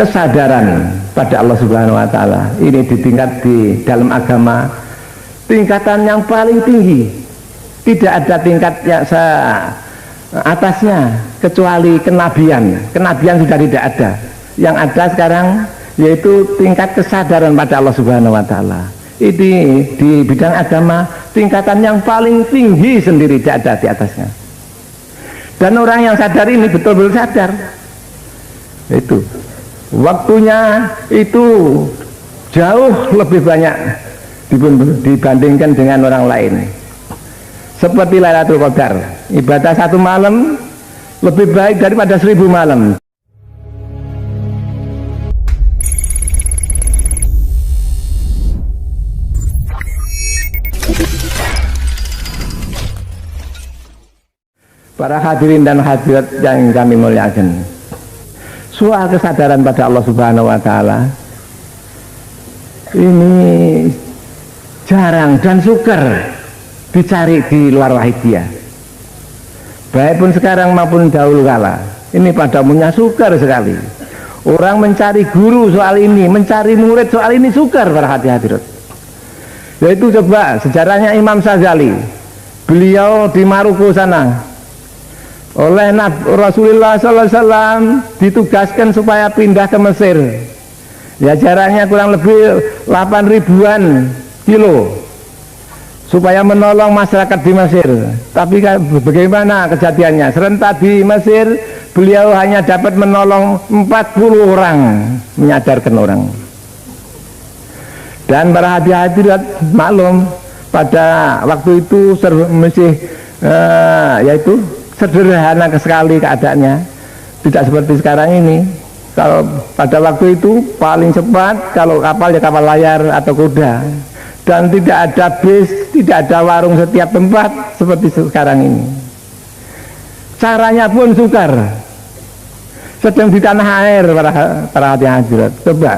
kesadaran pada Allah Subhanahu wa taala ini ditingkat di dalam agama tingkatan yang paling tinggi. Tidak ada tingkat yang atasnya kecuali kenabian. Kenabian sudah tidak ada. Yang ada sekarang yaitu tingkat kesadaran pada Allah Subhanahu wa taala. Ini di bidang agama tingkatan yang paling tinggi sendiri, tidak ada di atasnya. Dan orang yang sadar ini betul-betul sadar. Itu waktunya itu jauh lebih banyak dibandingkan dengan orang lain. Seperti Lailatul Qadar, ibadah satu malam lebih baik daripada 1000 malam. Para hadirin dan hadirat yang kami muliakan, soal kesadaran pada Allah Subhanahu wa taala ini jarang dan sukar dicari di luar wahidiyah, baik pun sekarang maupun dahulu kala. Ini pada umumnya sukar sekali orang mencari guru soal ini, mencari murid soal ini, sukar para hadirat. Yaitu coba sejarahnya Imam Ghazali, beliau di Maroko sana oleh Rasulullah SAW ditugaskan supaya pindah ke Mesir. Ya jaraknya kurang lebih 8.000-an kilo supaya menolong masyarakat di Mesir. Tapi bagaimana kejadiannya? Serentak di Mesir beliau hanya dapat menolong 40 orang, menyadarkan orang. Dan para hadirat maklum pada waktu itu masih yaitu sederhana sekali keadaannya, tidak seperti sekarang ini. Kalau pada waktu itu paling cepat kalau kapal ya kapal layar atau kuda, dan tidak ada bis, tidak ada warung setiap tempat seperti sekarang ini. Caranya pun sukar. Sedang di tanah air para hadirat. Coba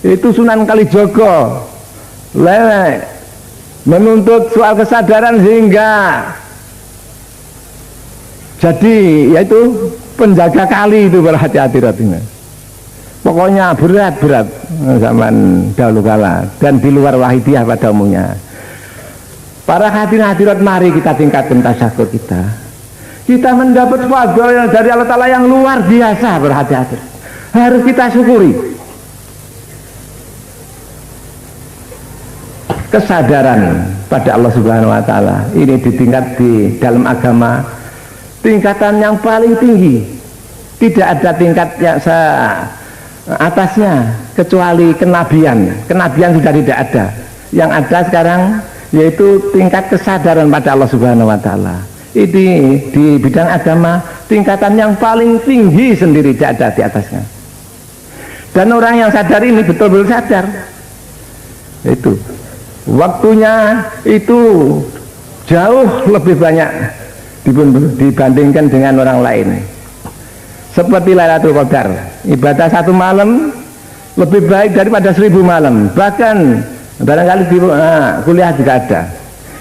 itu Sunan Kalijogo menuntut soal kesadaran sehingga jadi yaitu penjaga kali itu para hadirat ini. Pokoknya berat zaman dahulu kala dan di luar wahidiyah pada umumnya. Para hadirat, mari kita tingkatkan tasyakur kita. Kita mendapat fadhil dari Allah Ta'ala yang luar biasa para hadirat. Harus kita syukuri. Kesadaran pada Allah Subhanahu wa taala ini ditingkat di dalam agama tingkatan yang paling tinggi. Tidak ada tingkat yang atasnya kecuali kenabian. Kenabian sudah tidak ada. Yang ada sekarang yaitu tingkat kesadaran pada Allah Subhanahu wa taala. Ini di bidang agama tingkatan yang paling tinggi sendiri, tidak ada di atasnya. Dan orang yang sadar ini betul-betul sadar. Itu waktunya itu jauh lebih banyak dibandingkan dengan orang lain. Seperti Lailatul Qadar, ibadah satu malam lebih baik daripada 1000 malam. Bahkan barangkali di kuliah juga ada.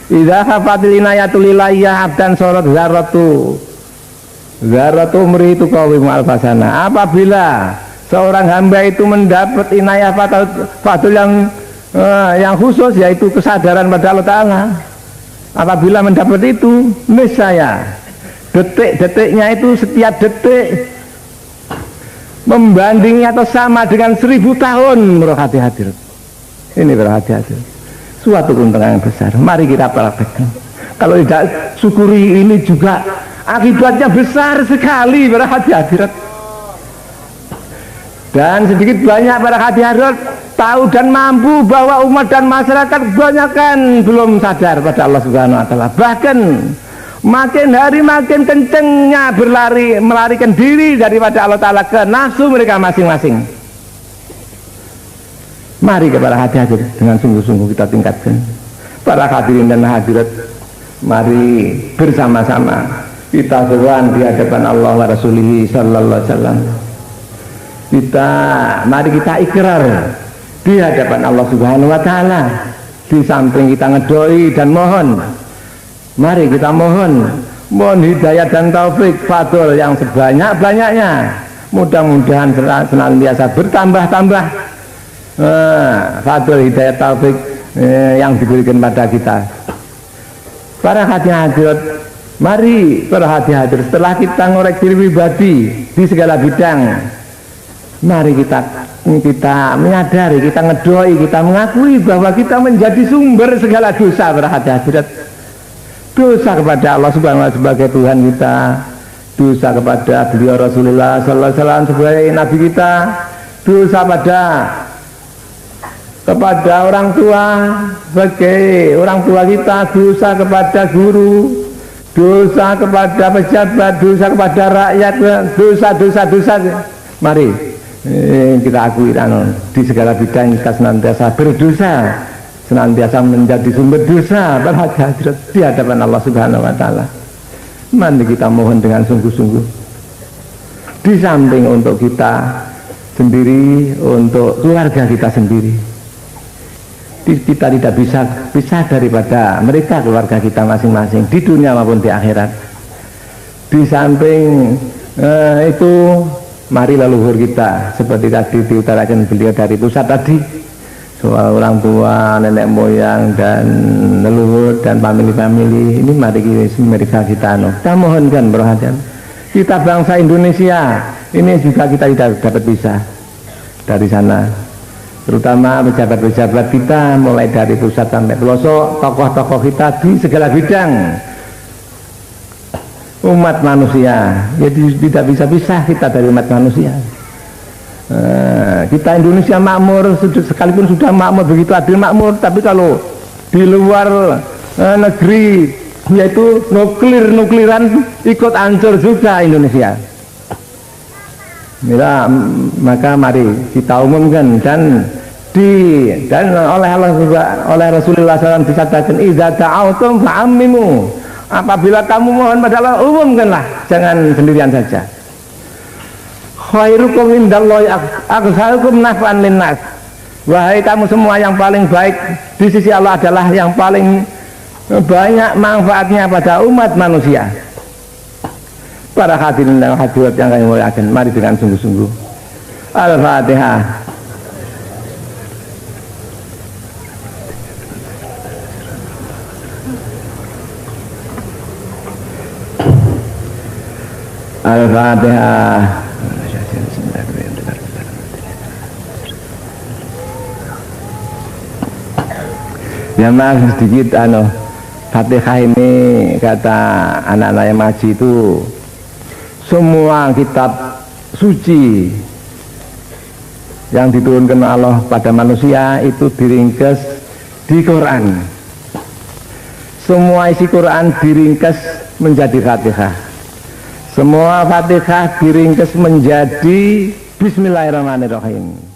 Idza hafatil inayatul ilayah abdan sholat zaratu umri itu qawim al-fasana. Apabila seorang hamba itu mendapat inayah fadil yang khusus, yaitu kesadaran pada Allah Ta'ala, apabila mendapat itu, niscaya detik-detiknya itu setiap detik membandingi atau sama dengan 1000 tahun. Hadirat, ini berhati-hati, suatu keuntungan yang besar. Mari kita praktekkan. Kalau tidak syukuri ini juga akibatnya besar sekali para hadirat. Dan sedikit banyak para hadirat tahu dan mampu bahwa umat dan masyarakat kebanyakan belum sadar pada Allah Subhanahu wa taala. Bahkan makin hari makin kencengnya melarikan diri daripada Allah Ta'ala ke nafsu mereka masing-masing. Mari kepada hadirat dengan sungguh-sungguh kita tingkatkan. Para hadirin dan hadirat, mari bersama-sama kita seruan di hadapan Allah wa Rasulihi sallallahu alaihi wasallam. Mari kita ikrar di hadapan Allah Subhanahu wa taala. Di samping kita ngedoi dan mohon, mari kita mohon hidayah dan taufik fadl yang sebanyak-banyaknya Mudah-mudahan senantiasa bertambah-tambah fadl hidayah taufik yang diberikan pada kita. Para hadirat, mari para hadirat, setelah kita ngorek diri pribadi di segala bidang, mari kita menyadari, kita ngedoi, kita mengakui bahwa kita menjadi sumber segala dosa. Para hadirat, dosa kepada Allah Subhanahu wa Ta'ala sebagai Tuhan kita, dosa kepada beliau Rasulullah Sallallahu Alaihi Wasallam sebagai Nabi kita, dosa kepada orang tua sebagai orang tua kita, dosa kepada guru, dosa kepada pejabat, dosa kepada rakyat, dosa. Mari kita akui di segala bidang kita senantiasa berdosa, senantiasa menjadi sumber dosa di hadapan Allah Subhanahu wa Ta'ala. Mari kita mohon dengan sungguh-sungguh, di samping untuk kita sendiri, untuk keluarga kita sendiri, kita tidak bisa pisah daripada mereka, keluarga kita masing-masing di dunia maupun di akhirat. Di samping itu, mari leluhur kita seperti tadi diutarakan beliau dari pusat tadi, soal orang tua, nenek moyang dan leluhur dan family ini, mari mereka kita mohonkan perhatian. Kita bangsa Indonesia ini juga kita tidak dapat pisah dari sana, terutama pejabat-pejabat kita mulai dari pusat sampai pelosok, tokoh-tokoh kita di segala bidang umat manusia, jadi tidak bisa pisah kita dari umat manusia. Kita Indonesia makmur, sekalipun sudah makmur, begitu adil makmur, tapi kalau di luar negeri yaitu nukliran ikut hancur juga Indonesia. Maka mari kita umumkan dan oleh Rasulullah SAW disatakan, idza ta'autum fa'ammimu, apabila kamu mohon pada Allah, umumkanlah, jangan sendirian saja. Khairukum indallahi aktsarukum naf'an linnas, wahai kamu semua, yang paling baik di sisi Allah adalah yang paling banyak manfaatnya pada umat manusia. Para hadirin dan hadirat yang kami muliakan, mari dengan sungguh-sungguh. Al-Fatihah. Al-Fatihah. Ya maaf sedikit Fatihah ini, kata anak-anak yang ngaji itu, semua kitab suci yang diturunkan Allah pada manusia itu diringkas di Quran. Semua isi Quran diringkas menjadi Fatihah. Semua Fatihah diringkas menjadi Bismillahirrahmanirrahim.